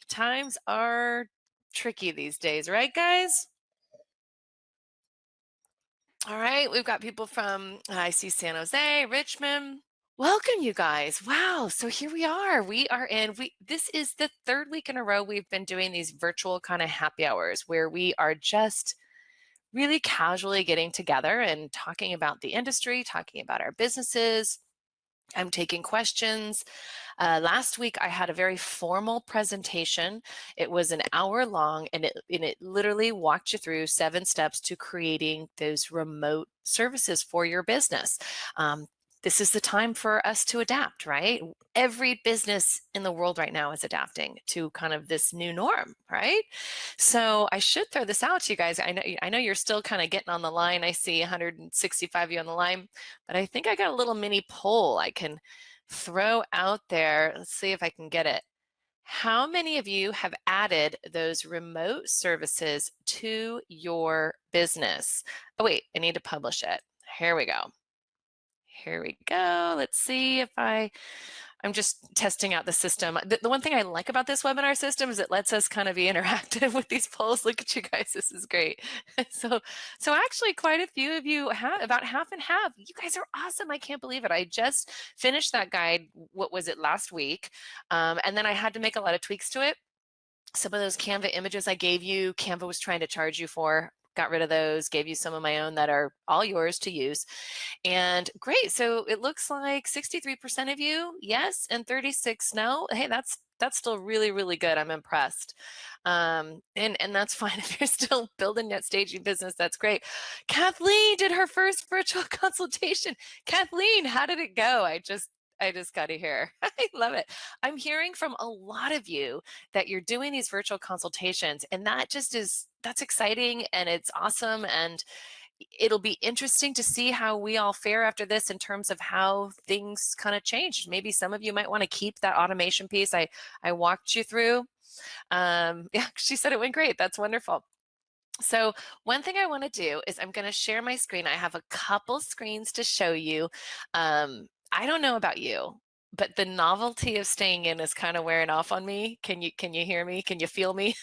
Times are tricky these days, right, guys? All right, we've got people from, I see San Jose, Richmond. Welcome, you guys. Wow. So here we are. This is the third week in a row we've been doing these virtual kind of happy hours where we are just really casually getting together and talking about the industry, talking about our businesses. I'm taking questions. Last week, I had a very formal presentation. It was an hour long, and it literally walked you through 7 steps to creating those remote services for your business. This is the time for us to adapt, right? Every business in the world right now is adapting to kind of this new norm, right? So I should throw this out to you guys. I know you're still kind of getting on the line. I see 165 of you on the line, but I think I got a little mini poll I can throw out there. Let's see if I can get it. How many of you have added those remote services to your business? Oh, wait, I need to publish it. Here we go. Here we go. Let's see if I'm just testing out the system. The one thing I like about this webinar system is it lets us kind of be interactive with these polls. Look at you guys. This is great. So actually quite a few of you have, about half and half. You guys are awesome. I can't believe it. I just finished that guide. What was it, last week? And then I had to make a lot of tweaks to it. Some of those Canva images I gave you, Canva was trying to charge you for. Got rid of those, gave you some of my own that are all yours to use. And great, so it looks like 63% of you yes and 36 no. Hey, that's still really, really good. I'm impressed. And that's fine if you're still building that staging business, that's great. Kathleen did her first virtual consultation. Kathleen, how did it go? I just got to hear. I love it. I'm hearing from a lot of you that you're doing these virtual consultations, and that's exciting and it's awesome. And it'll be interesting to see how we all fare after this in terms of how things kind of change. Maybe some of you might want to keep that automation piece I walked you through. Yeah, she said it went great. That's wonderful. So one thing I want to do is I'm going to share my screen. I have a couple screens to show you. I don't know about you, but the novelty of staying in is kind of wearing off on me. Can you hear me? Can you feel me?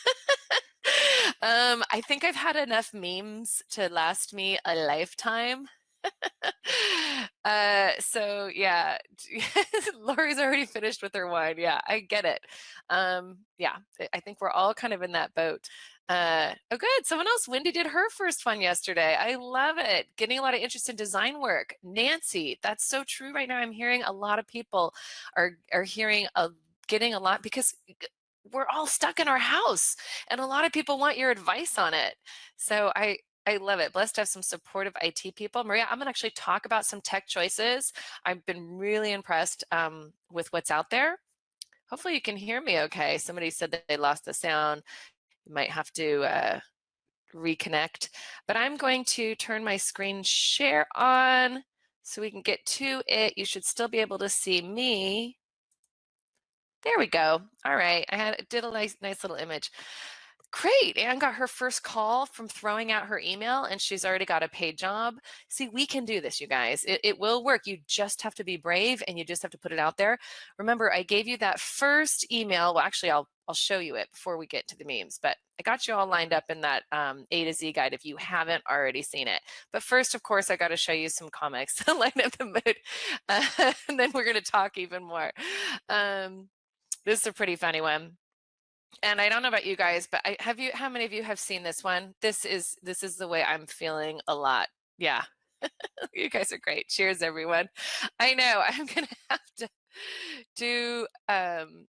I think I've had enough memes to last me a lifetime. So yeah, Lori's already finished with her wine. Yeah, I get it. Yeah, I think we're all kind of in that boat. Oh, good. Someone else, Wendy did her first one yesterday. I love it. Getting a lot of interest in design work. Nancy, that's so true right now. I'm hearing a lot of people are hearing getting a lot because we're all stuck in our house and a lot of people want your advice on it. So I love it. Blessed to have some supportive IT people. Maria, I'm going to actually talk about some tech choices. I've been really impressed with what's out there. Hopefully you can hear me okay. Somebody said that they lost the sound. You might have to reconnect. But I'm going to turn my screen share on so we can get to it. You should still be able to see me. There we go. All right. Did a nice little image. Great. Anne got her first call from throwing out her email and she's already got a paid job. See, we can do this, you guys. It will work. You just have to be brave and you just have to put it out there. Remember, I gave you that first email. Well, actually, I'll show you it before we get to the memes, but I got you all lined up in that A to Z guide if you haven't already seen it. But first, of course, I got to show you some comics to lighten up the mood. And then we're going to talk even more. This is a pretty funny one. And I don't know about you guys, but how many of you have seen this one? This is the way I'm feeling a lot. Yeah. You guys are great. Cheers, everyone. I know I'm going to have to do,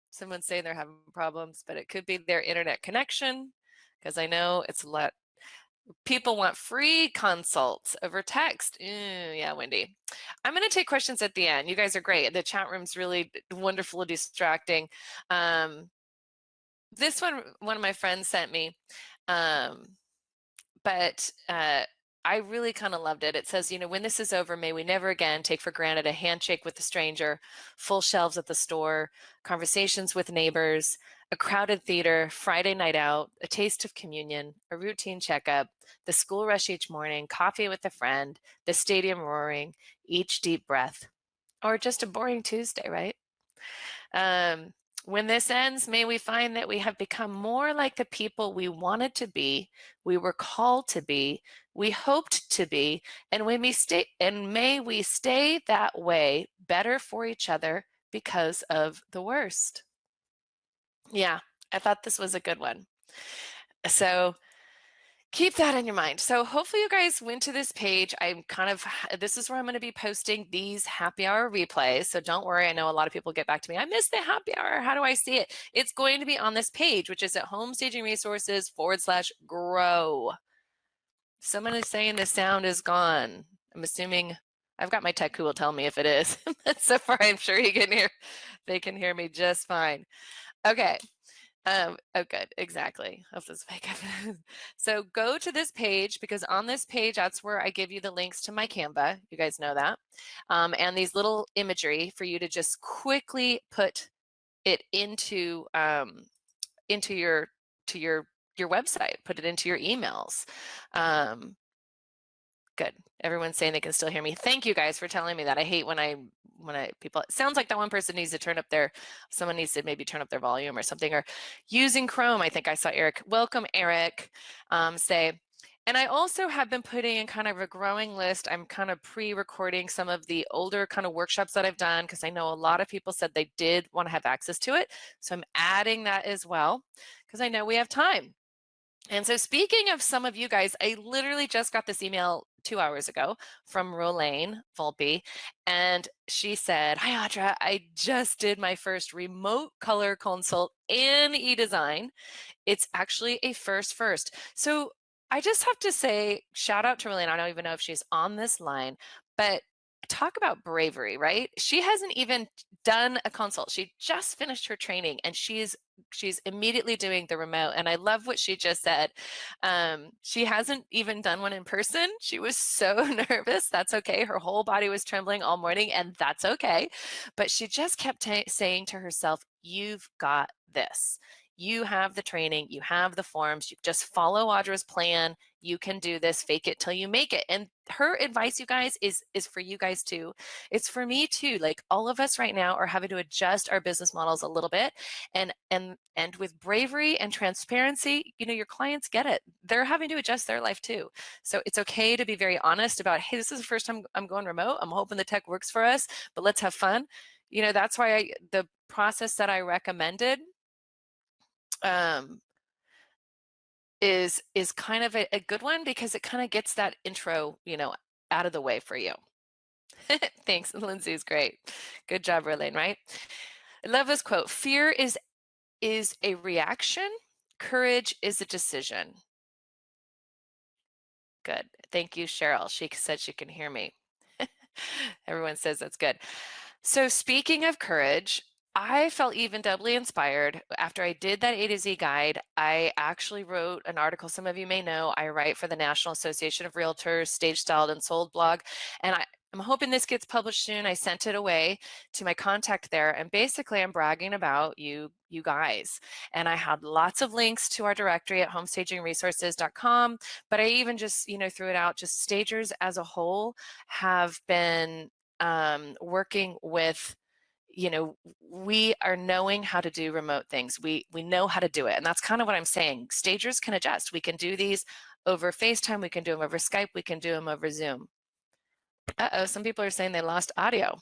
someone's saying they're having problems, but it could be their internet connection because I know it's a lot. People want free consults over text. Yeah, Wendy. I'm going to take questions at the end. You guys are great. The chat room's really wonderful and distracting. This one of my friends sent me, but I really kind of loved it. It says, when this is over, may we never again take for granted a handshake with a stranger, full shelves at the store, conversations with neighbors, a crowded theater, Friday night out, a taste of communion, a routine checkup, the school rush each morning, coffee with a friend, the stadium roaring, each deep breath, or just a boring Tuesday, right? When this ends, may we find that we have become more like the people we wanted to be, we were called to be, we hoped to be, and may we stay that way, better for each other because of the worst. Yeah, I thought this was a good one. So keep that in your mind. So hopefully you guys went to this page. This is where I'm going to be posting these happy hour replays. So don't worry. I know a lot of people get back to me. I missed the happy hour. How do I see it? It's going to be on this page, which is at homestagingresources/grow. Someone is saying the sound is gone. I'm assuming I've got my tech who will tell me if it is. So far, I'm sure they can hear me just fine. Okay. Oh, good. Exactly. Hope this make up. So go to this page, because on this page, that's where I give you the links to my Canva. You guys know that. And these little imagery for you to just quickly put it into your website, put it into your emails. Good. Everyone's saying they can still hear me. Thank you guys for telling me that. I hate when people, it sounds like that one person needs to someone needs to maybe turn up their volume or something, or using Chrome. I think I saw Eric. Welcome, Eric. Say, and I also have been putting in kind of a growing list. I'm kind of pre-recording some of the older kind of workshops that I've done, because I know a lot of people said they did want to have access to it. So I'm adding that as well, because I know we have time. And so speaking of some of you guys, I literally just got this email 2 hours ago from Rolane Volpe, and she said, "Hi Audra, I just did my first remote color consult in Edesign. It's actually a first. So I just have to say, shout out to Rolane. I don't even know if she's on this line, but talk about bravery, right? She hasn't even done a consult. She just finished her training, and she's immediately doing the remote. And I love what she just said. She hasn't even done one in person. She was so nervous. That's okay. Her whole body was trembling all morning, and that's okay. But she just kept saying to herself, "You've got this. You have the training, you have the forms, you just follow Audra's plan. You can do this, fake it till you make it." And her advice, you guys, is for you guys too. It's for me too. Like, all of us right now are having to adjust our business models a little bit, and with bravery and transparency, your clients get it. They're having to adjust their life too. So it's okay to be very honest about, hey, this is the first time I'm going remote. I'm hoping the tech works for us, but let's have fun. That's why the process that I recommended is kind of a good one, because it kind of gets that intro, out of the way for you. Thanks. Lindsay's great. Good job, Rolane, right? I love this quote. Fear is a reaction. Courage is a decision. Good. Thank you, Cheryl. She said she can hear me. Everyone says that's good. So speaking of courage, I felt even doubly inspired after I did that A to Z guide. I actually wrote an article. Some of you may know I write for the National Association of Realtors Stage Styled and Sold blog, and I'm hoping this gets published soon. I sent it away to my contact there, and basically I'm bragging about you guys. And I had lots of links to our directory at homestagingresources.com, but I even just threw it out. Just stagers as a whole have been working with, we are knowing how to do remote things. We know how to do it. And that's kind of what I'm saying. Stagers can adjust. We can do these over FaceTime. We can do them over Skype. We can do them over Zoom. Uh-oh, some people are saying they lost audio.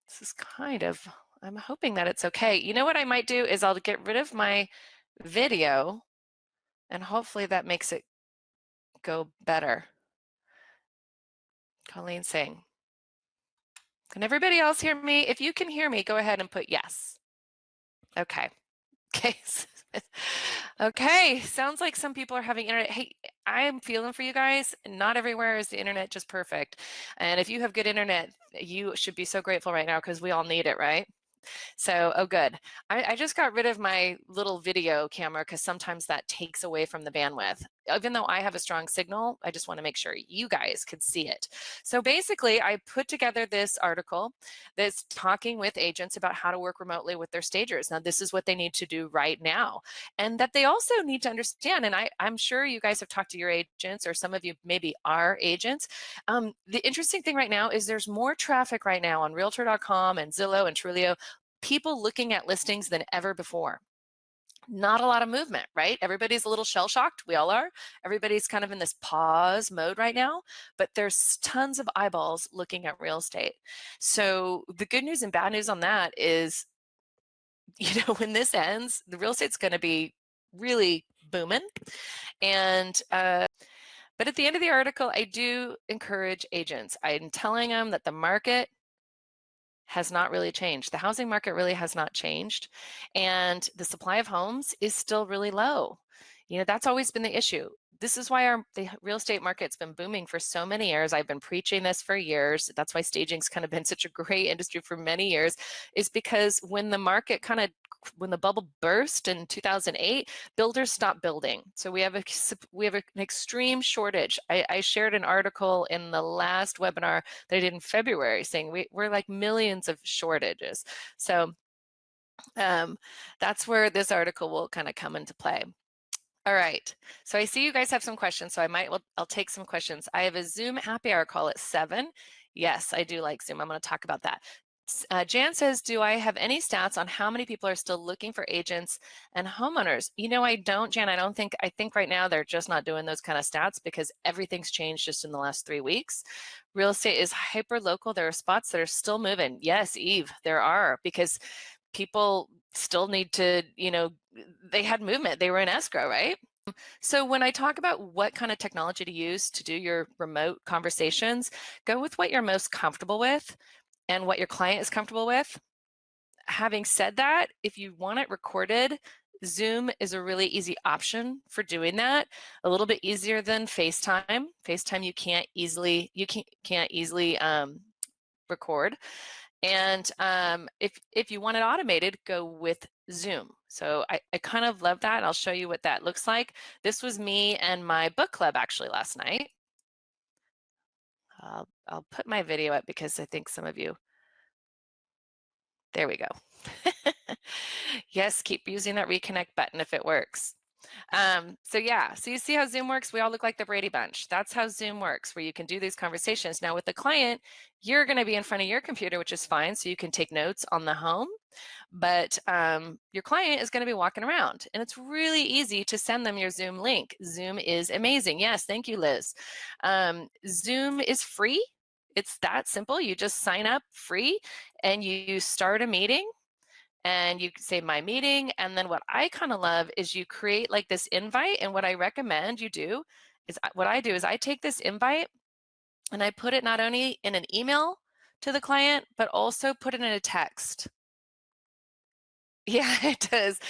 This is I'm hoping that it's okay. You know what I might do is I'll get rid of my video, and hopefully that makes it go better. Colleen saying, can everybody else hear me? If you can hear me, go ahead and put yes. Okay. Okay. Okay. Sounds like some people are having internet. Hey, I'm feeling for you guys. Not everywhere is the internet just perfect. And if you have good internet, you should be so grateful right now, because we all need it, right? So, oh, good. I just got rid of my little video camera, because sometimes that takes away from the bandwidth. Even though I have a strong signal, I just want to make sure you guys could see it. So basically, I put together this article that's talking with agents about how to work remotely with their stagers. Now, this is what they need to do right now, and that they also need to understand. And I'm sure you guys have talked to your agents, or some of you maybe are agents. The interesting thing right now is there's more traffic right now on Realtor.com and Zillow and Trulio. people looking at listings than ever before. Not a lot of movement, right? Everybody's a little shell shocked. We all are. Everybody's kind of in this pause mode right now, but there's tons of eyeballs looking at real estate. So the good news and bad news on that is, when this ends, the real estate's going to be really booming. And, but at the end of the article, I do encourage agents. I'm telling them that the market has not really changed. The housing market really has not changed. And the supply of homes is still really low. That's always been the issue. This is why the real estate market's been booming for so many years. I've been preaching this for years. That's why staging's kind of been such a great industry for many years, is because when the bubble burst in 2008, builders stopped building. So we have an extreme shortage. I shared an article in the last webinar that I did in February saying we're like millions of shortages. So that's where this article will kind of come into play. All right, so I see you guys have some questions, so I'll take some questions. I have a Zoom happy hour call at 7. Yes, I do like Zoom. I'm going to talk about that. Jan says, do I have any stats on how many people are still looking for agents and homeowners? I don't, Jan. I think right now they're just not doing those kind of stats because everything's changed just in the last 3 weeks. Real estate is hyper local. There are spots that are still moving. Yes, Eve, there are, because people still need to, they had movement. They were in escrow, right? So when I talk about what kind of technology to use to do your remote conversations, go with what you're most comfortable with and what your client is comfortable with. Having said that, if you want it recorded, Zoom is a really easy option for doing that. A little bit easier than FaceTime. FaceTime you can't easily record. And if you want it automated, go with Zoom. So I kind of love that. I'll show you what that looks like. This was me and my book club actually last night. I'll put my video up because I think some of you, there we go. Yes, keep using that reconnect button if it works. So yeah, so you see how Zoom works? We all look like the Brady Bunch. That's how Zoom works, where you can do these conversations. Now with the client, you're going to be in front of your computer, which is fine, so you can take notes on the home, but your client is going to be walking around, and it's really easy to send them your Zoom link. Zoom is amazing. Yes, thank you, Liz. Zoom is free. It's that simple. You just sign up free and you start a meeting. And you say my meeting, and then what I kind of love is you create like this invite, and what I recommend you do is I take this invite and I put it not only in an email to the client, but also put it in a text. Yeah, it does.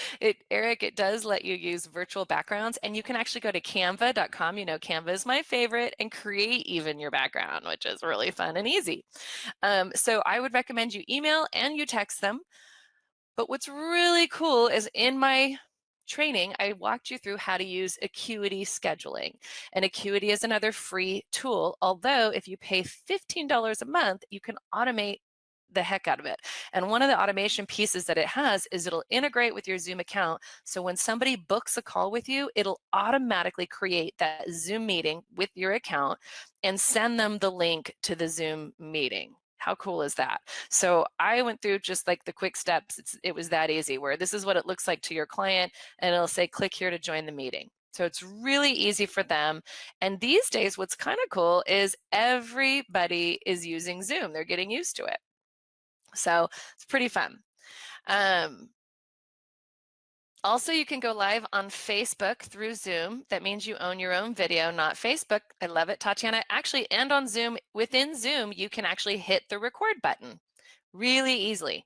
Eric, it does let you use virtual backgrounds, and you can actually go to canva.com. Canva is my favorite, and create even your background, which is really fun and easy. So I would recommend you email and you text them. But what's really cool is in my training, I walked you through how to use Acuity Scheduling. And Acuity is another free tool, although if you pay $15 a month, you can automate the heck out of it. And one of the automation pieces that it has is it'll integrate with your Zoom account. So when somebody books a call with you, it'll automatically create that Zoom meeting with your account and send them the link to the Zoom meeting. How cool is that? So I went through just like the quick steps. It was that easy, where this is what it looks like to your client, and it'll say, click here to join the meeting. So it's really easy for them. And these days, what's kind of cool is everybody is using Zoom. They're getting used to it. So it's pretty fun. Also, you can go live on Facebook through Zoom. That means you own your own video, not Facebook. I love it, Tatiana. Actually, and on Zoom, within Zoom, you can actually hit the record button really easily.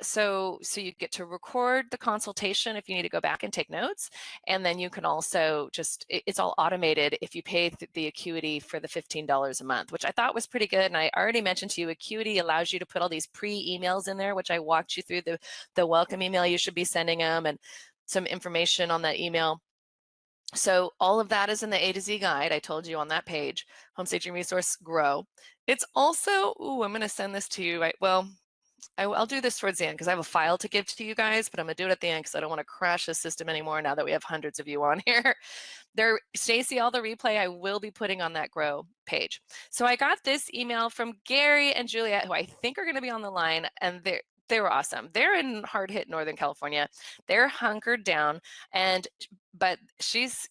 So you get to record the consultation if you need to go back and take notes. And then you can also it's all automated if you pay the Acuity for the $15 a month, which I thought was pretty good. And I already mentioned to you, Acuity allows you to put all these pre-emails in there, which I walked you through the welcome email you should be sending them and some information on that email. So all of that is in the A to Z guide. I told you on that page, Home Staging Resource Grow. It's also, I'm going to send this to you. I'll do this towards the end because I have a file to give to you guys, but I'm going to do it at the end because I don't want to crash the system anymore now that we have hundreds of you on here. Stacy, all the replay I will be putting on that Grow page. So I got this email from Gary and Juliet, who I think are going to be on the line, and They were awesome. They're in hard-hit Northern California. They're hunkered down, and but she's,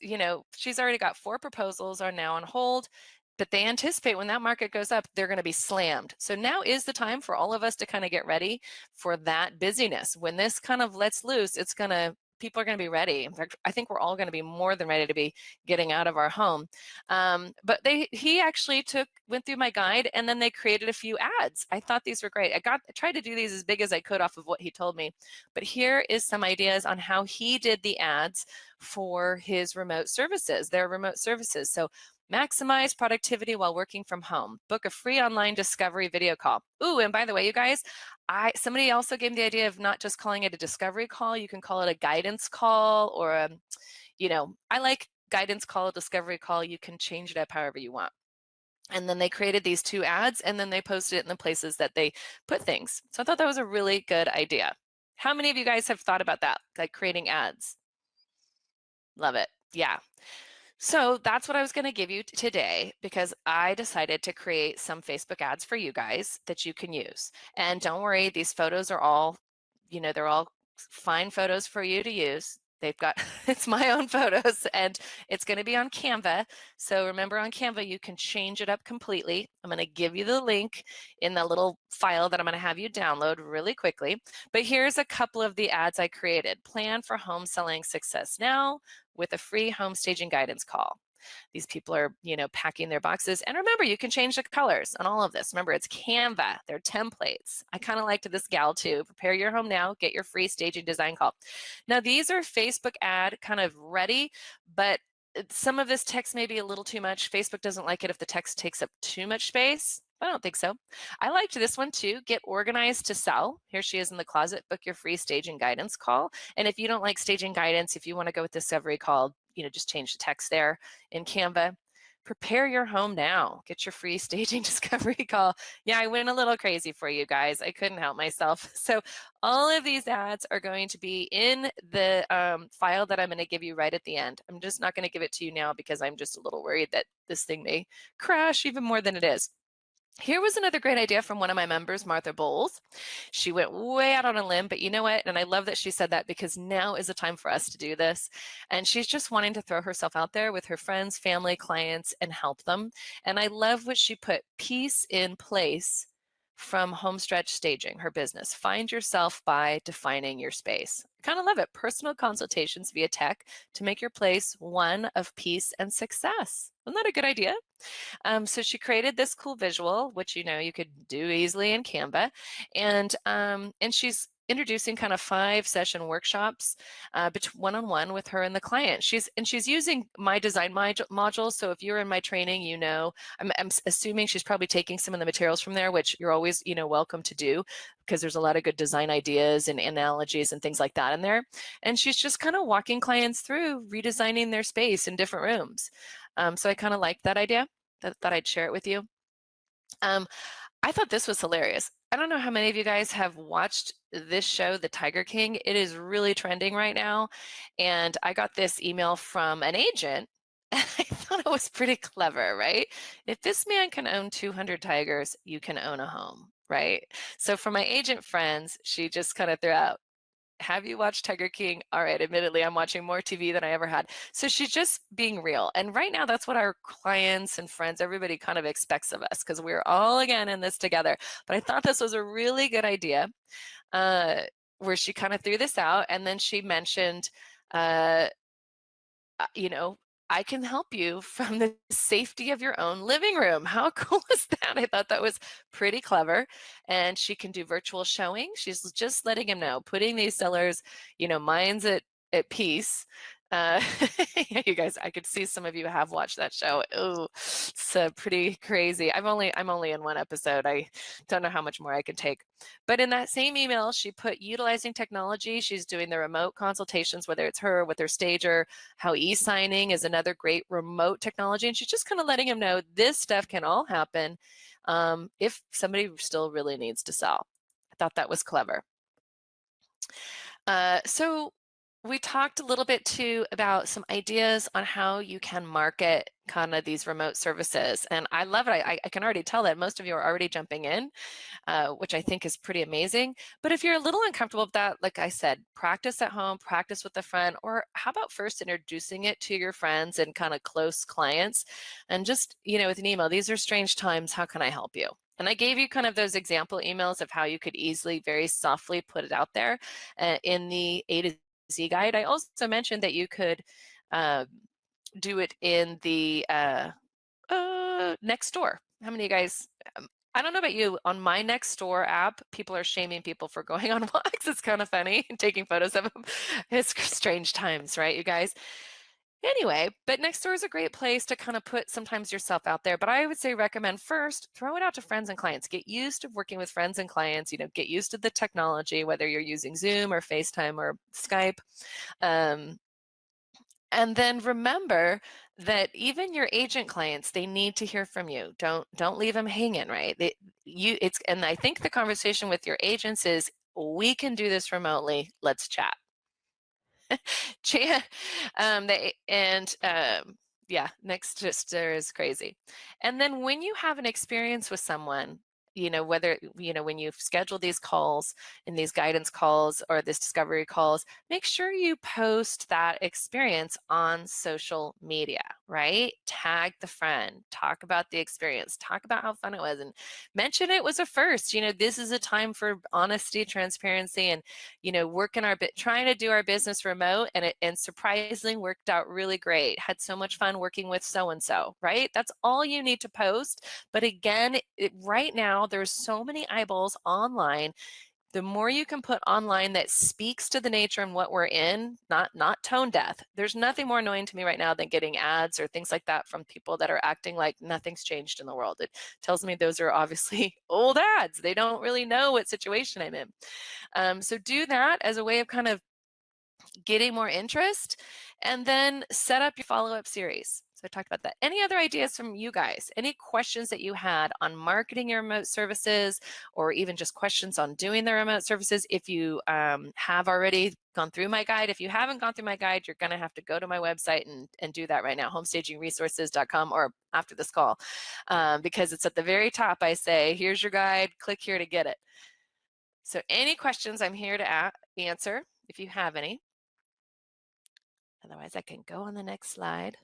she's already got 4 proposals are now on hold, but they anticipate when that market goes up, they're gonna be slammed. So now is the time for all of us to kind of get ready for that busyness. When this kind of lets loose, people are going to be ready. In fact, I think we're all going to be more than ready to be getting out of our home. But he actually went through my guide, and then they created a few ads. I thought these were great. I tried to do these as big as I could off of what he told me. But here is some ideas on how he did the ads for his remote services, their remote services. So maximize productivity while working from home. Book a free online discovery video call. Ooh, and by the way, you guys, somebody also gave me the idea of not just calling it a discovery call. You can call it a guidance call, or I like guidance call, discovery call. You can change it up however you want. And then they created these 2 ads, and then they posted it in the places that they put things. So I thought that was a really good idea. How many of you guys have thought about that, like creating ads? Love it. Yeah. So that's what I was going to give you today, because I decided to create some Facebook ads for you guys that you can use. And don't worry, these photos are all, they're all fine photos for you to use. They've got, it's my own photos, and it's going to be on Canva. So remember, on Canva, you can change it up completely. I'm going to give you the link in the little file that I'm going to have you download really quickly. But here's a couple of the ads I created. Plan for home selling success now with a free home staging guidance call. These people are, packing their boxes. And remember, you can change the colors on all of this. Remember, it's Canva. They're templates. I kind of liked this gal too. Prepare your home now. Get your free staging design call. Now, these are Facebook ad kind of ready, but some of this text may be a little too much. Facebook doesn't like it if the text takes up too much space. I don't think so. I liked this one too. Get organized to sell. Here she is in the closet. Book your free staging guidance call. And if you don't like staging guidance, if you want to go with discovery call, just change the text there in Canva. Prepare your home now. Get your free staging discovery call. Yeah, I went a little crazy for you guys. I couldn't help myself. So all of these ads are going to be in the file that I'm going to give you right at the end. I'm just not going to give it to you now because I'm just a little worried that this thing may crash even more than it is. Here was another great idea from one of my members, Martha Bowles. She went way out on a limb, but you know what? And I love that she said that, because now is the time for us to do this. And she's just wanting to throw herself out there with her friends, family, clients, and help them. And I love what she put: peace in place from homestretch staging, her business. Find yourself by defining your space. I kind of love it. Personal consultations via tech to make your place one of peace and success. Isn't that a good idea? So she created this cool visual, which you could do easily in Canva, and she's introducing kind of 5 session workshops one-on-one with her and the client. She's using my design module. So if you're in my training, I'm assuming she's probably taking some of the materials from there, which you're always welcome to do, because there's a lot of good design ideas and analogies and things like that in there. And she's just kind of walking clients through redesigning their space in different rooms. So I kind of liked that idea. Thought I'd share it with you. I thought this was hilarious. I don't know how many of you guys have watched this show, The Tiger King. It is really trending right now. And I got this email from an agent. I thought it was pretty clever, right? If this man can own 200 tigers, you can own a home, right? So for my agent friends, she just kind of threw out, have you watched Tiger King? All right, admittedly, I'm watching more TV than I ever had. So she's just being real. And right now, that's what our clients and friends, everybody kind of expects of us, because we're all, again, in this together. But I thought this was a really good idea, where she kind of threw this out. And then she mentioned, I can help you from the safety of your own living room. How cool is that? I thought that was pretty clever. And she can do virtual showing. She's just letting him know, putting these sellers, minds at peace. You guys, I could see some of you have watched that show. Oh, it's pretty crazy. I'm only in one episode. I don't know how much more I can take. But in that same email, she put utilizing technology. She's doing the remote consultations, whether it's her with her stager, how e-signing is another great remote technology. And she's just kind of letting him know this stuff can all happen if somebody still really needs to sell. I thought that was clever. So We talked a little bit too about some ideas on how you can market kind of these remote services. And I love it. I can already tell that most of you are already jumping in, which I think is pretty amazing. But if you're a little uncomfortable with that, like I said, practice at home, practice with a friend, or how about first introducing it to your friends and kind of close clients and just, with an email, these are strange times. How can I help you? And I gave you kind of those example emails of how you could easily, very softly put it out there in the A to Z guide. I also mentioned that you could uh, do it in the next door. How many of you guys? I don't know about you. On my next door app, people are shaming people for going on walks. It's kind of funny and taking photos of them. It's strange times, right, you guys? Anyway, but Nextdoor is a great place to kind of put sometimes yourself out there. But I would say recommend first, throw it out to friends and clients. Get used to working with friends and clients, get used to the technology, whether you're using Zoom or FaceTime or Skype. And then remember that even your agent clients, they need to hear from you. Don't leave them hanging, right? And I think the conversation with your agents is, we can do this remotely. Let's chat. Chan, yeah, next sister is crazy. And then when you have an experience with someone, whether, when you schedule these calls and these guidance calls or this discovery calls, make sure you post that experience on social media, right? Tag the friend, talk about the experience, talk about how fun it was, and mention it was a first. This is a time for honesty, transparency, and working trying to do our business remote, and surprisingly worked out really great. Had so much fun working with so and so, right? That's all you need to post. But again, right now there's so many eyeballs online. The more you can put online that speaks to the nature and what we're in, not tone deaf. There's nothing more annoying to me right now than getting ads or things like that from people that are acting like nothing's changed in the world. It tells me those are obviously old ads. They don't really know what situation I'm in. So do that as a way of kind of getting more interest, and then set up your follow-up series. So I talked about that. Any other ideas from you guys? Any questions that you had on marketing your remote services, or even just questions on doing the remote services? If you have already gone through my guide, if you haven't gone through my guide, you're going to have to go to my website and do that right now, homestagingresources.com, or after this call, because it's at the very top. I say, here's your guide, click here to get it. So any questions, I'm here to answer if you have any. Otherwise, I can go on the next slide.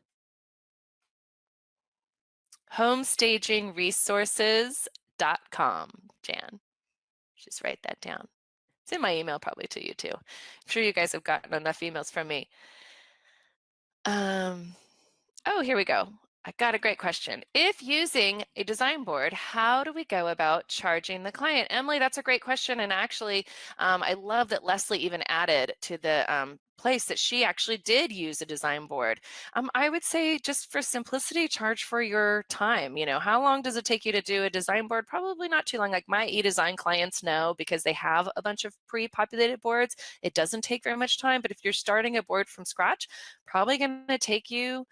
Homestagingresources.com, Jan. Just write that down. It's in my email probably to you too. I'm sure you guys have gotten enough emails from me. Oh, here we go. I got a great question. If using a design board, how do we go about charging the client? Emily, that's a great question. And actually, I love that Leslie even added to the place that she actually did use a design board. I would say, just for simplicity, charge for your time. How long does it take you to do a design board? Probably not too long. Like my Edesign clients know, because they have a bunch of pre-populated boards. It doesn't take very much time, but if you're starting a board from scratch, probably going to take you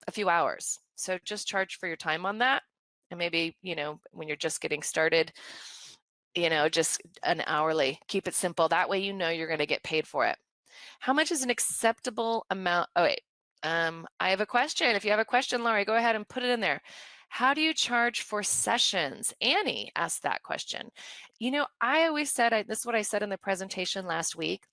a few hours. So just charge for your time on that. And maybe, when you're just getting started, just an hourly. Keep it simple. That way you're going to get paid for it. How much is an acceptable amount? Oh, wait. I have a question. If you have a question, Laurie, go ahead and put it in there. How do you charge for sessions? Annie asked that question. I always said, this is what I said in the presentation last week.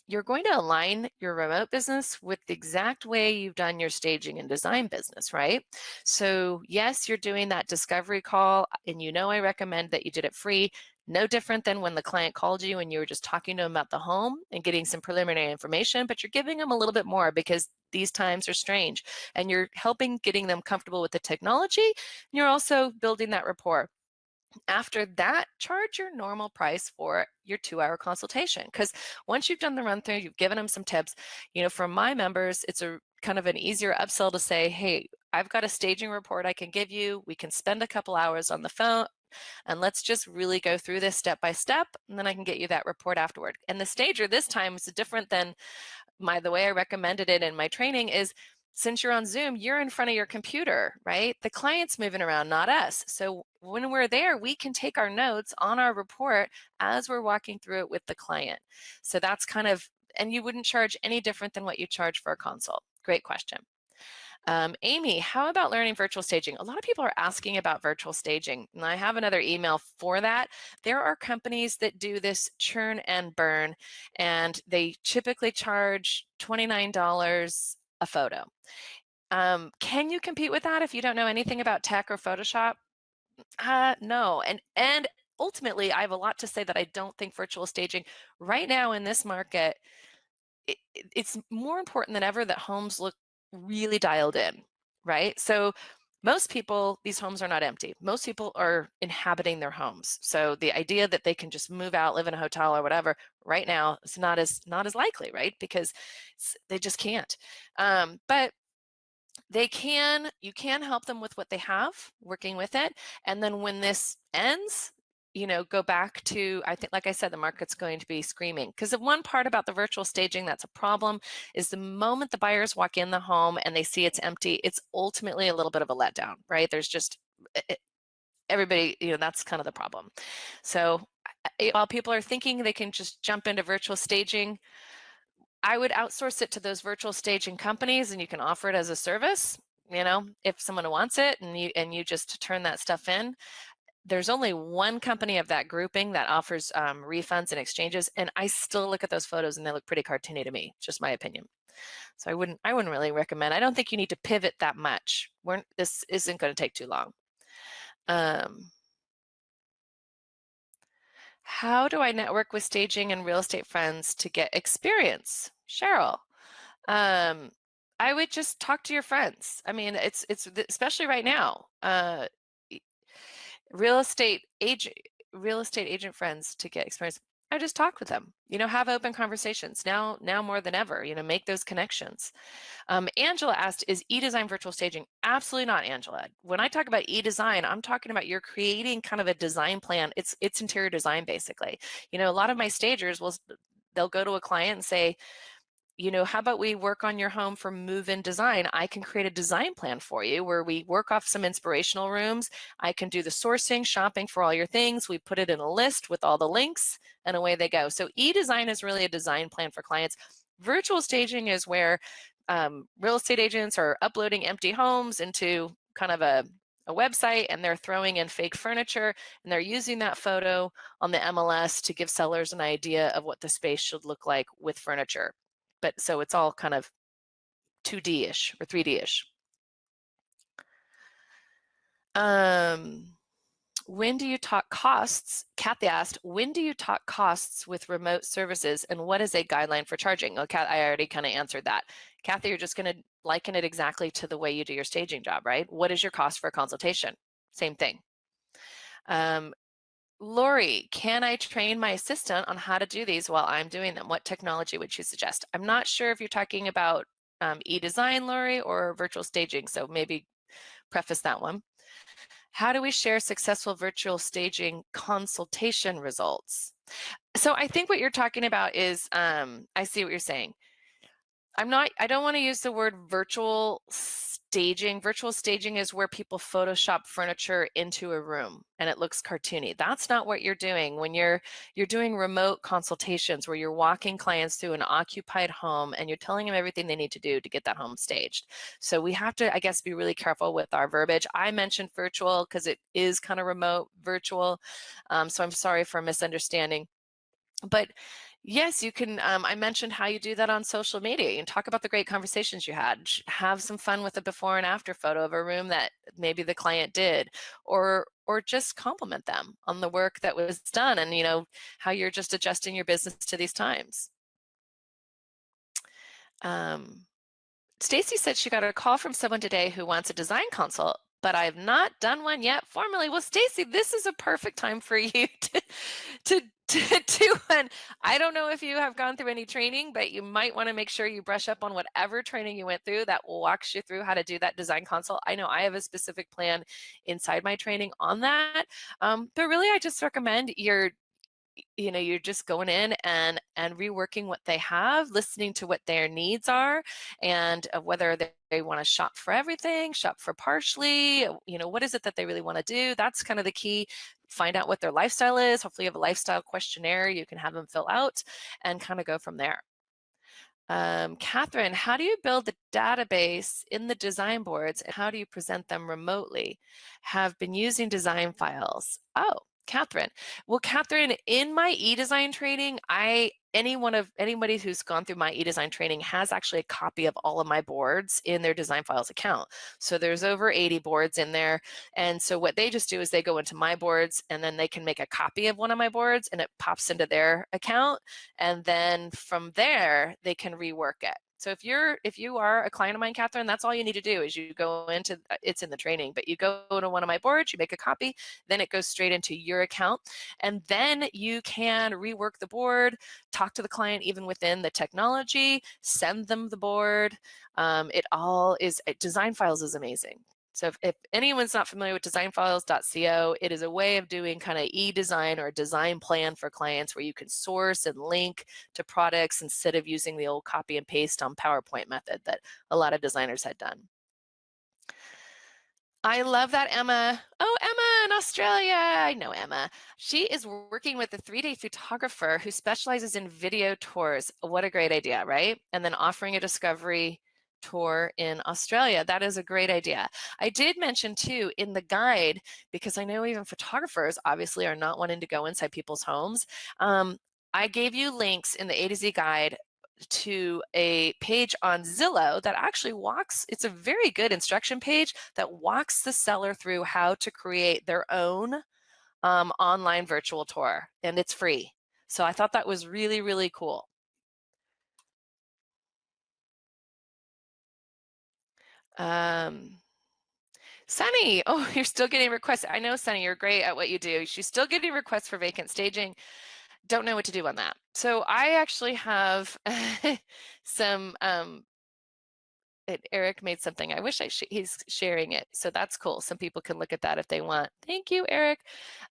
You're going to align your remote business with the exact way you've done your staging and design business, right? So yes, you're doing that discovery call, and I recommend that you did it free. No different than when the client called you and you were just talking to them about the home and getting some preliminary information, but you're giving them a little bit more because these times are strange, and you're helping getting them comfortable with the technology. And you're also building that rapport. After that, charge your normal price for your 2-hour consultation, because once you've done the run through, you've given them some tips. For my members, it's a kind of an easier upsell to say, hey, I've got a staging report I can give you. We can spend a couple hours on the phone, and let's just really go through this step by step, and then I can get you that report afterward. And the stager this time is different than the way I recommended it in my training is, since you're on Zoom, you're in front of your computer, right? The client's moving around, not us. So when we're there, we can take our notes on our report as we're walking through it with the client. So that's kind of and you wouldn't charge any different than what you charge for a consult? Great question. Amy, how about learning virtual staging? A lot of people are asking about virtual staging, and I have another email for that. There are companies that do this churn and burn, and they typically charge $29 a photo. Can you compete with that if you don't know anything about tech or Photoshop? No, and ultimately, I have a lot to say that I don't think virtual staging right now in this market, it's more important than ever that homes look really dialed in, right? So most people, these homes are not empty. Most people are inhabiting their homes. So the idea that they can just move out, live in a hotel or whatever, right now is not as likely, right? Because they just can't. But you can help them with what they have, working with it. And then when this ends, go back to, I think, like I said, the market's going to be screaming. Because the one part about the virtual staging that's a problem is the moment the buyers walk in the home and they see it's empty, it's ultimately a little bit of a letdown, right? There's just, everybody, that's kind of the problem. So while people are thinking they can just jump into virtual staging, I would outsource it to those virtual staging companies, and you can offer it as a service. If someone wants it and you just turn that stuff in. There's only one company of that grouping that offers refunds and exchanges, and I still look at those photos and they look pretty cartoony to me. Just my opinion. So I wouldn't really recommend. I don't think you need to pivot that much. This isn't going to take too long. How do I network with staging and real estate friends to get experience? Cheryl. I would just talk to your friends. I mean, it's especially right now. Real estate agent friends to get experience. I just talk with them. Have open conversations now more than ever. Make those connections. Angela asked, is Edesign virtual staging? Absolutely not, Angela. When I talk about Edesign, I'm talking about you're creating kind of a design plan. It's interior design, basically. A lot of my stagers they'll go to a client and say, how about we work on your home for move-in design? I can create a design plan for you where we work off some inspirational rooms. I can do the sourcing, shopping for all your things. We put it in a list with all the links, and away they go. So Edesign is really a design plan for clients. Virtual staging is where real estate agents are uploading empty homes into kind of a website, and they're throwing in fake furniture, and they're using that photo on the MLS to give sellers an idea of what the space should look like with furniture. But so it's all kind of 2D-ish or 3D-ish. When do you talk costs? Kathy asked, when do you talk costs with remote services, and what is a guideline for charging? Oh, Kat, I already kind of answered that. Kathy, you're just going to liken it exactly to the way you do your staging job, right? What is your cost for a consultation? Same thing. Lori, can I train my assistant on how to do these while I'm doing them? What technology would you suggest? I'm not sure if you're talking about Edesign, Lori, or virtual staging, so maybe preface that one. How do we share successful virtual staging consultation results? So I think what you're talking about is, I see what you're saying. I don't want to use the word virtual staging. Virtual staging is where people Photoshop furniture into a room and it looks cartoony. That's not what you're doing when you're doing remote consultations where you're walking clients through an occupied home and you're telling them everything they need to do to get that home staged. So we have to, I guess, be really careful with our verbiage. I mentioned virtual because it is kind of remote virtual. So I'm sorry for misunderstanding. But yes, you can. I mentioned how you do that on social media. You can talk about the great conversations you had. Have some fun with a before and after photo of a room that maybe the client did, or just compliment them on the work that was done, and how you're just adjusting your business to these times. Stacy said she got a call from someone today who wants a design consult, but I've not done one yet formally. Well, Stacy, this is a perfect time for you to do one. I don't know if you have gone through any training, but you might want to make sure you brush up on whatever training you went through that walks you through how to do that design consult. I know I have a specific plan inside my training on that, but really I just recommend you're just going in and reworking what they have, listening to what their needs are, and whether they want to shop for everything, shop for partially, what is it that they really want to do? That's kind of the key. Find out what their lifestyle is. Hopefully you have a lifestyle questionnaire you can have them fill out and kind of go from there. Catherine, how do you build the database in the design boards and how do you present them remotely? Have been using design files. Oh, Catherine. Well, Catherine, in my Edesign training, anybody who's gone through my Edesign training has actually a copy of all of my boards in their design files account. So there's over 80 boards in there. And so what they just do is they go into my boards and then they can make a copy of one of my boards and it pops into their account. And then from there, they can rework it. So if you are a client of mine, Catherine, that's all you need to do is you go into, it's in the training, but you go to one of my boards, you make a copy, then it goes straight into your account. And then you can rework the board, talk to the client even within the technology, send them the board. Design files is amazing. So if anyone's not familiar with designfiles.co, it is a way of doing kind of e-design or design plan for clients where you can source and link to products instead of using the old copy and paste on PowerPoint method that a lot of designers had done. I love that, Emma. Oh, Emma in Australia. I know Emma. She is working with a 3-day photographer who specializes in video tours. What a great idea, right? And then offering a discovery tour in Australia. That is a great idea. I did mention too in the guide, because I know even photographers obviously are not wanting to go inside people's homes. I gave you links in the A to Z guide to a page on Zillow that actually it's a very good instruction page that walks the seller through how to create their own online virtual tour, and it's free. So I thought that was really, really cool. Sunny, oh, you're still getting requests. I know, Sunny, you're great at what you do. She's still getting requests for vacant staging. Don't know what to do on that. So I actually have some Eric made something. I wish he's sharing it. So that's cool. Some people can look at that if they want. Thank you, Eric.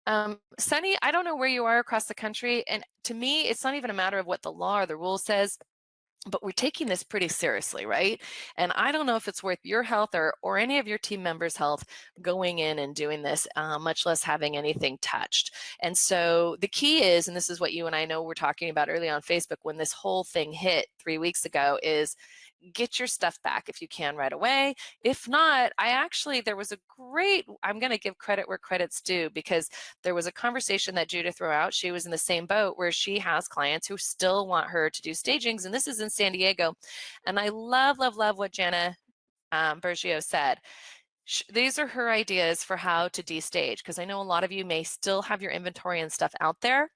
Sunny, I don't know where you are across the country. And to me, it's not even a matter of what the law or the rule says, but we're taking this pretty seriously, right? And I don't know if it's worth your health or any of your team members' health going in and doing this, much less having anything touched. And so the key is, and this is what you and I know we're talking about early on Facebook when this whole thing hit 3 weeks ago, is get your stuff back if you can right away. If not, there was a great, I'm going to give credit where credit's due, because there was a conversation that Judith threw out. She was in the same boat where she has clients who still want her to do stagings, and this is in San Diego. And I love, love, love what Jana Bergio said. These are her ideas for how to destage, because I know a lot of you may still have your inventory and stuff out there.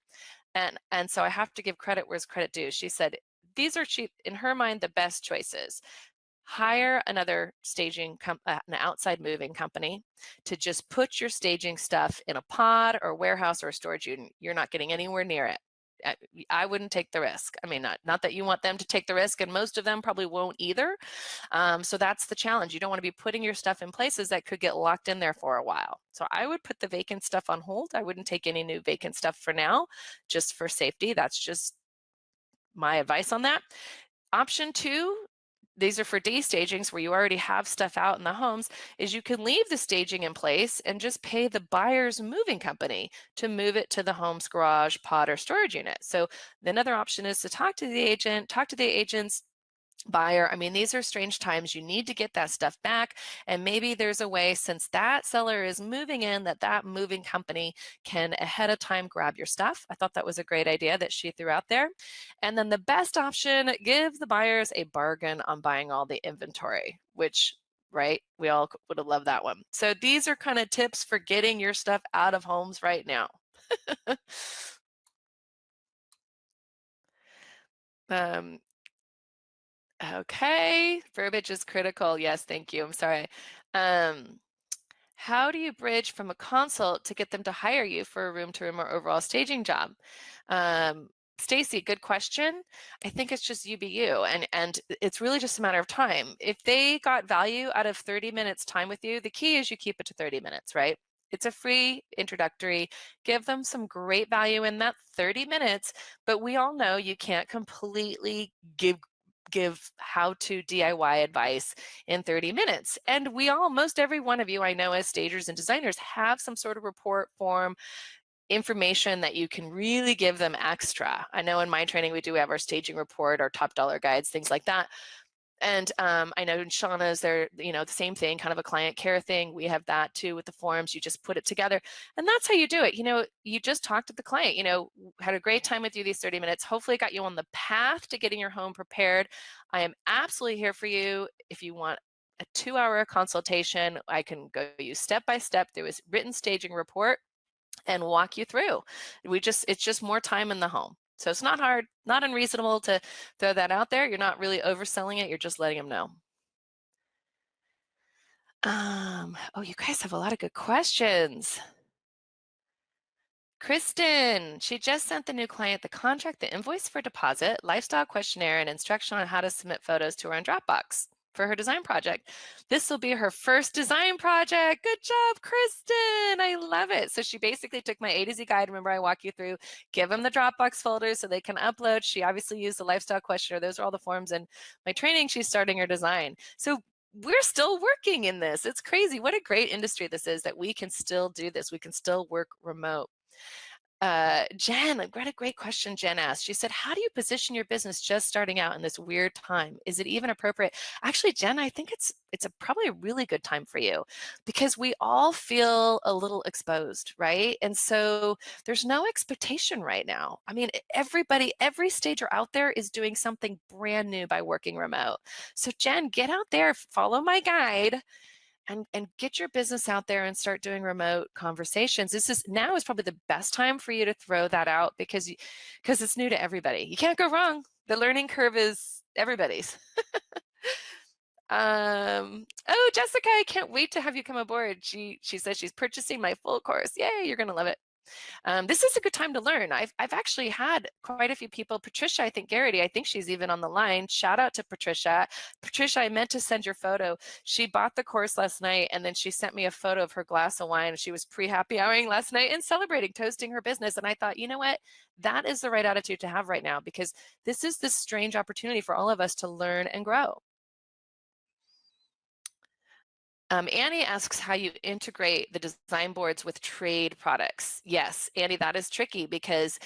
And so I have to give credit where's credit due. She said, these are in her mind, the best choices. Hire another an outside moving company to just put your staging stuff in a pod or warehouse or a storage unit. You're not getting anywhere near it. I wouldn't take the risk. I mean, not that you want them to take the risk, and most of them probably won't either. So that's the challenge. You don't want to be putting your stuff in places that could get locked in there for a while. So I would put the vacant stuff on hold. I wouldn't take any new vacant stuff for now, just for safety. That's just my advice on that. Option 2, these are for day stagings where you already have stuff out in the homes, is you can leave the staging in place and just pay the buyer's moving company to move it to the home's garage, pod, or storage unit. So another option is to talk to the agent's buyer. I mean, these are strange times. You need to get that stuff back. And maybe there's a way, since that seller is moving in, that moving company can ahead of time grab your stuff. I thought that was a great idea that she threw out there. And then the best option, give the buyers a bargain on buying all the inventory, which, right, we all would have loved that one. So these are kind of tips for getting your stuff out of homes right now. Okay, verbiage is critical. Yes, thank you. I'm sorry. How do you bridge from a consult to get them to hire you for a room-to-room or overall staging job? Stacy, good question. I think it's just you be you, and it's really just a matter of time. If they got value out of 30 minutes time with you, the key is you keep it to 30 minutes, right? It's a free introductory. Give them some great value in that 30 minutes, but we all know you can't completely give how to DIY advice in 30 minutes. And most every one of you I know as stagers and designers have some sort of report form, information that you can really give them extra. I know in my training we do have our staging report, our top dollar guides, things like that. And I know in Shauna's, they're, the same thing, kind of a client care thing. We have that too with the forms. You just put it together, and that's how you do it. You just talk to the client, had a great time with you these 30 minutes. Hopefully got you on the path to getting your home prepared. I am absolutely here for you. If you want a 2-hour consultation, I can go you step by step through a written staging report and walk you through. It's just more time in the home. So it's not hard, not unreasonable to throw that out there. You're not really overselling it. You're just letting them know. Oh, you guys have a lot of good questions. Kristen, she just sent the new client the contract, the invoice for deposit, lifestyle questionnaire, and instruction on how to submit photos to her on Dropbox for her design project. This will be her first design project. Good job, Kristen. I love it. So she basically took my A to Z guide. Remember, I walk you through, give them the Dropbox folders so they can upload. She obviously used the lifestyle questionnaire. Those are all the forms in my training. She's starting her design. So we're still working in this. It's crazy. What a great industry this is that we can still do this. We can still work remote. Jen, what a great question Jen asked. She said, how do you position your business just starting out in this weird time? Is it even appropriate? Actually, Jen, I think it's probably a really good time for you because we all feel a little exposed, right? And so there's no expectation right now. I mean, every stager out there is doing something brand new by working remote. So Jen, get out there, follow my guide, and get your business out there and start doing remote conversations. Now is probably the best time for you to throw that out because it's new to everybody. You can't go wrong. The learning curve is everybody's. Oh, Jessica, I can't wait to have you come aboard. She says she's purchasing my full course. Yay, you're gonna love it. This is a good time to learn. I've actually had quite a few people. Patricia, I think Garrity, I think she's even on the line. Shout out to Patricia. Patricia, I meant to send your photo. She bought the course last night and then she sent me a photo of her glass of wine. She was pre-happy houring last night and celebrating, toasting her business. And I thought, you know what? That is the right attitude to have right now because this is this strange opportunity for all of us to learn and grow. Annie asks how you integrate the design boards with trade products. Yes, Annie, that is tricky because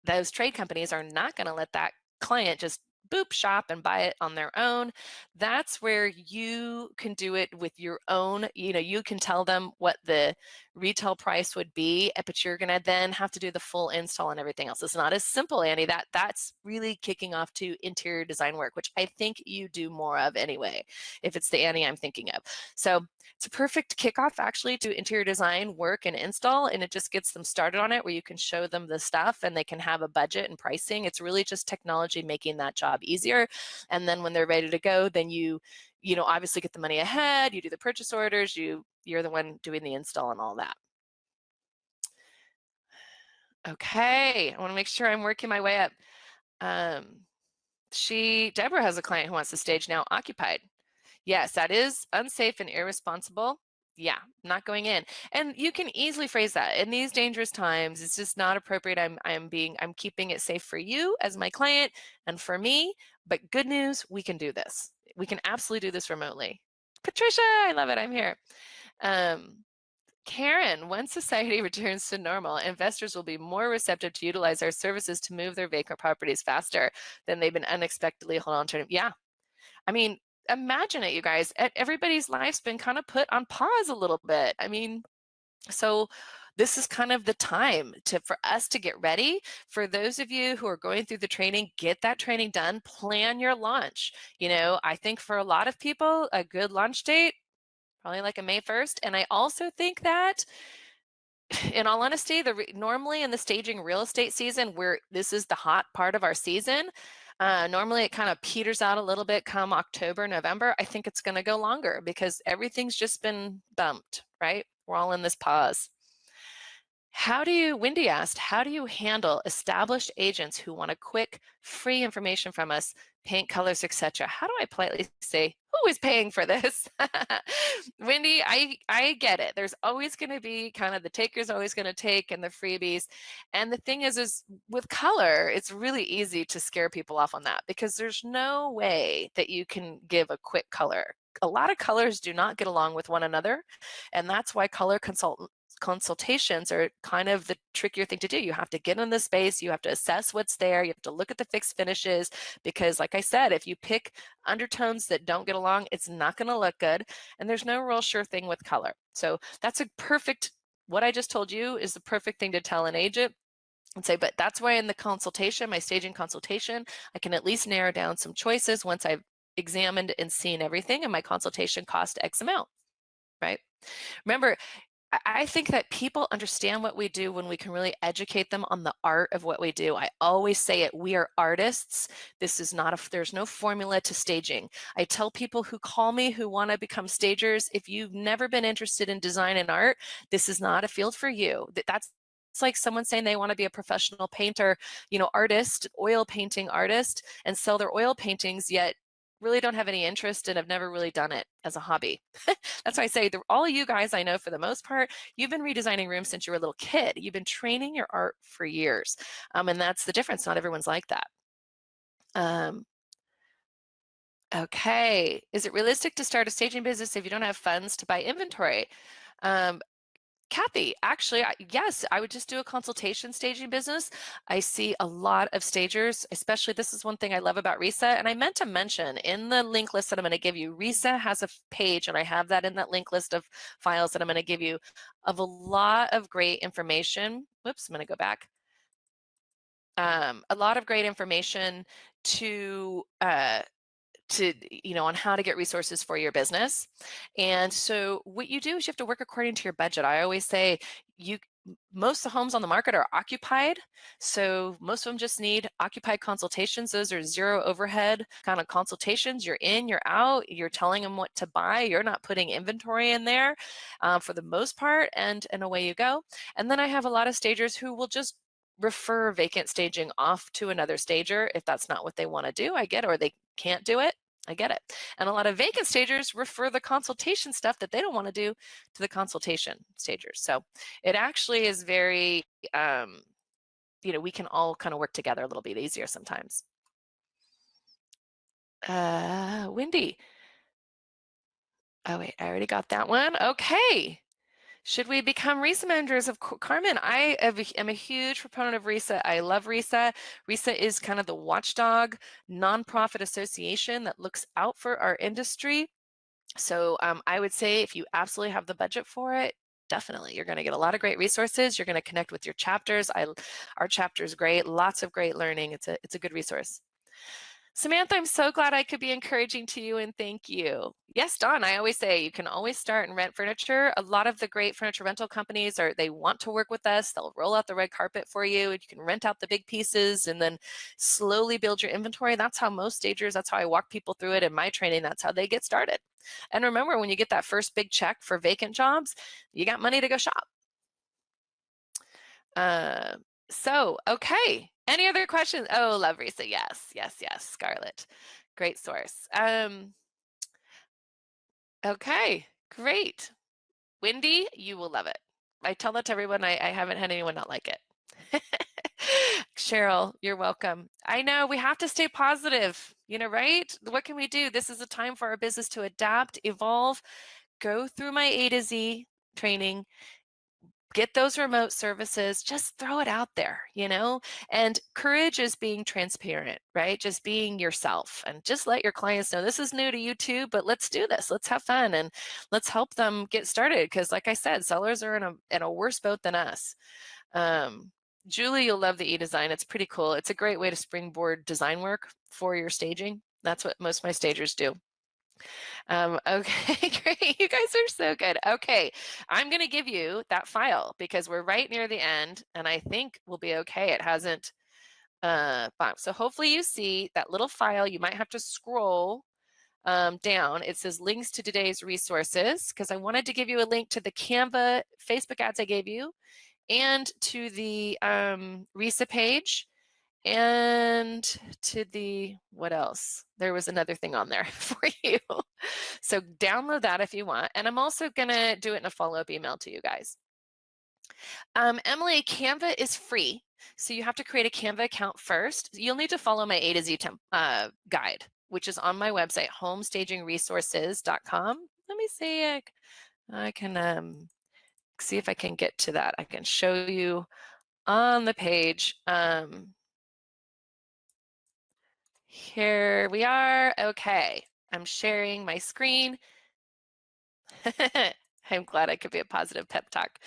those trade companies are not going to let that client just boop shop and buy it on their own. That's where you can do it with your own, you can tell them what the retail price would be, but you're going to then have to do the full install and everything else. It's not as simple, Annie. That's really kicking off to interior design work, which I think you do more of anyway, if it's the Annie I'm thinking of. So it's a perfect kickoff actually to interior design work and install, and it just gets them started on it where you can show them the stuff and they can have a budget and pricing. It's really just technology making that job easier. And then when they're ready to go, then you obviously get the money ahead, you do the purchase orders, you're the one doing the install and all that. Okay, I want to make sure I'm working my way up. Deborah has a client who wants to stage now occupied. Yes, that is unsafe and irresponsible. Yeah, not going in. And you can easily phrase that. In these dangerous times, it's just not appropriate. I'm keeping it safe for you as my client and for me. But good news, we can do this. We can absolutely do this remotely. Patricia, I love it. I'm here. Karen, once society returns to normal, investors will be more receptive to utilize our services to move their vacant properties faster than they've been unexpectedly hold on to. Yeah, I mean, imagine it, you guys. Everybody's life's been kind of put on pause a little bit. I mean, so this is kind of the time for us to get ready. For those of you who are going through the training, get that training done, plan your launch. I think for a lot of people, a good launch date, probably like a May 1st. And I also think that in all honesty, normally in the staging real estate season, where this is the hot part of our season, normally it kind of peters out a little bit come October, November. I think it's going to go longer because everything's just been bumped, right? We're all in this pause. Wendy asked, how do you handle established agents who want a quick, free information from us, paint colors, etc.? How do I politely say, who is paying for this? Wendy, I get it. There's always going to be kind of the taker's always going to take and the freebies. And the thing is with color, it's really easy to scare people off on that because there's no way that you can give a quick color. A lot of colors do not get along with one another. And that's why color consultants consultations are kind of the trickier thing to do. You have to get in the space, you have to assess what's there, you have to look at the fixed finishes, because like I said, if you pick undertones that don't get along, it's not going to look good. And there's no real sure thing with color. So that's a perfect, what I just told you is the perfect thing to tell an agent and say, but that's why in the consultation, my staging consultation, I can at least narrow down some choices once I've examined and seen everything, and my consultation cost X amount, right? Remember, I think that people understand what we do when we can really educate them on the art of what we do. I always say it, we are artists. This is not there's no formula to staging. I tell people who call me who want to become stagers, if you've never been interested in design and art, this is not a field for you. It's like someone saying they want to be a professional painter, artist, oil painting artist, and sell their oil paintings, yet really don't have any interest and have never really done it as a hobby. That's why I say all of you guys I know, for the most part, you've been redesigning rooms since you were a little kid. You've been training your art for years. And that's the difference. Not everyone's like that. Okay. Is it realistic to start a staging business if you don't have funds to buy inventory? Kathy, actually, yes, I would just do a consultation staging business. I see a lot of stagers, especially, this is one thing I love about RISA. And I meant to mention in the link list that I'm going to give you, RISA has a page, and I have that in that link list of files that I'm going to give you, of a lot of great information. Whoops, I'm going to go back. A lot of great information on how to get resources for your business. And so what you do is you have to work according to your budget. I always say most of the homes on the market are occupied. So most of them just need occupied consultations. Those are zero overhead kind of consultations. You're in, you're out, you're telling them what to buy. You're not putting inventory in there for the most part, and away you go. And then I have a lot of stagers who will just refer vacant staging off to another stager if that's not what they want to do. I get it, or they can't do it. I get it. And a lot of vacant stagers refer the consultation stuff that they don't want to do to the consultation stagers. So it actually is very, we can all kind of work together a little bit easier sometimes. Wendy. Oh, wait, I already got that one. Okay. Should we become RISA members? Of course, Carmen, I am a huge proponent of RISA. I love RISA. RISA is kind of the watchdog nonprofit association that looks out for our industry. So I would say if you absolutely have the budget for it, definitely, you're going to get a lot of great resources. You're going to connect with your chapters. Our chapter is great. Lots of great learning. It's a good resource. Samantha, I'm so glad I could be encouraging to you, and thank you. Yes, Dawn, I always say you can always start and rent furniture. A lot of the great furniture rental companies they want to work with us. They'll roll out the red carpet for you, and you can rent out the big pieces and then slowly build your inventory. That's how most stagers, that's how I walk people through it in my training. That's how they get started. And remember, when you get that first big check for vacant jobs, you got money to go shop. Okay. Any other questions? Oh, love RISA. Yes, yes, yes. Scarlett, great source. Okay, great. Wendy, you will love it. I tell that to everyone. I haven't had anyone not like it. Cheryl, you're welcome. I know we have to stay positive, right? What can we do? This is a time for our business to adapt, evolve, go through my A to Z training, get those remote services, just throw it out there, and courage is being transparent, right? Just being yourself, and just let your clients know this is new to you too, but let's do this. Let's have fun, and let's help them get started. Because like I said, sellers are in a worse boat than us. Julie, you'll love the Edesign. It's pretty cool. It's a great way to springboard design work for your staging. That's what most of my stagers do. Okay, great. You guys are so good. Okay, I'm going to give you that file because we're right near the end, and I think we'll be okay. It hasn't boxed. So hopefully you see that little file. You might have to scroll down. It says links to today's resources, because I wanted to give you a link to the Canva Facebook ads I gave you, and to the RISA page, and to the, what else? There was another thing on there for you. So download that if you want. And I'm also gonna do it in a follow-up email to you guys. Emily, Canva is free. So you have to create a Canva account first. You'll need to follow my A to Z guide, which is on my website, homestagingresources.com. Let me see, I can see if I can get to that. I can show you on the page. Here we are. Okay, I'm sharing my screen. I'm glad I could be a positive pep talk.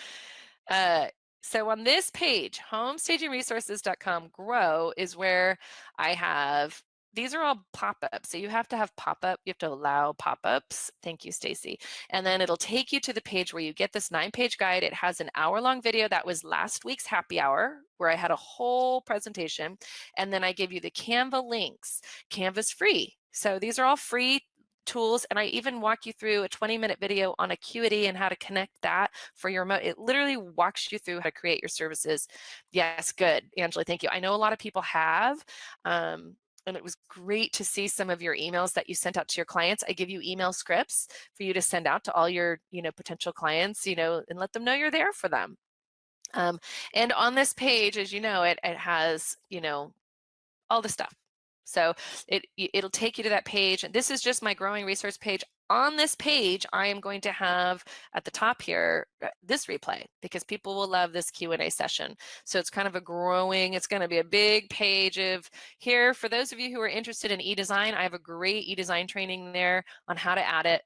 So on this page, homestagingresources.com grow is where I have, these are all pop-ups. So you have to have pop-up, you have to allow pop-ups. Thank you, Stacy. And then it'll take you to the page where you get this 9-page guide. It has an hour-long video. That was last week's happy hour where I had a whole presentation. And then I give you the Canva links. Canva's free. So these are all free tools, and I even walk you through a 20-minute video on Acuity and how to connect that for your remote. It literally walks you through how to create your services. Yes, good, Angela, thank you. I know a lot of people have, and it was great to see some of your emails that you sent out to your clients. I give you email scripts for you to send out to all your, potential clients, and let them know you're there for them. And on this page, as you know, it has, all the stuff. So it'll take you to that page. And this is just my growing resource page. On this page, I am going to have at the top here this replay because people will love this Q&A session. So it's kind of a growing, it's going to be a big page of here. For those of you who are interested in Edesign, I have a great Edesign training there on how to add it.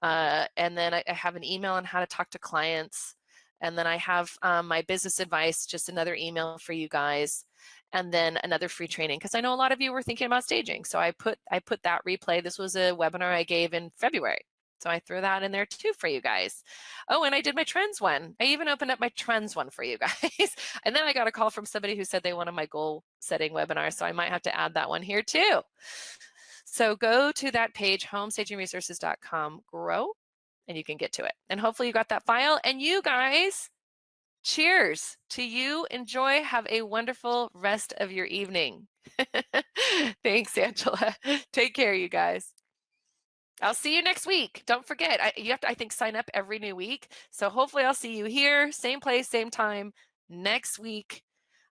And then I have an email on how to talk to clients. And then I have my business advice, just another email for you guys. And then another free training because I know a lot of you were thinking about staging. So I put that replay. This was a webinar I gave in February. So I threw that in there too for you guys. Oh, and I did my trends one. I even opened up my trends one for you guys. And then I got a call from somebody who said they wanted my goal setting webinar. So I might have to add that one here too. So go to that page, homestagingresources.com, grow, and you can get to it. And hopefully you got that file. And you guys, cheers to you. Enjoy. Have a wonderful rest of your evening. Thanks, Angela. Take care, you guys. I'll see you next week. Don't forget, you have to, I think, sign up every new week. So hopefully I'll see you here, same place, same time next week.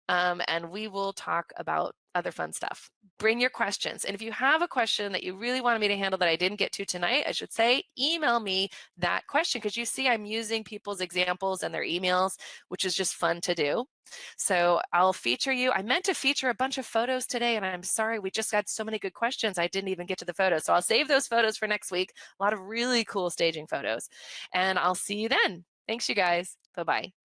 And we will talk about other fun stuff. Bring your questions. And if you have a question that you really wanted me to handle that I didn't get to tonight, I should say, email me that question because you see I'm using people's examples and their emails, which is just fun to do. So I'll feature you. I meant to feature a bunch of photos today, and I'm sorry, we just got so many good questions. I didn't even get to the photos. So I'll save those photos for next week. A lot of really cool staging photos. And I'll see you then. Thanks, you guys. Bye-bye.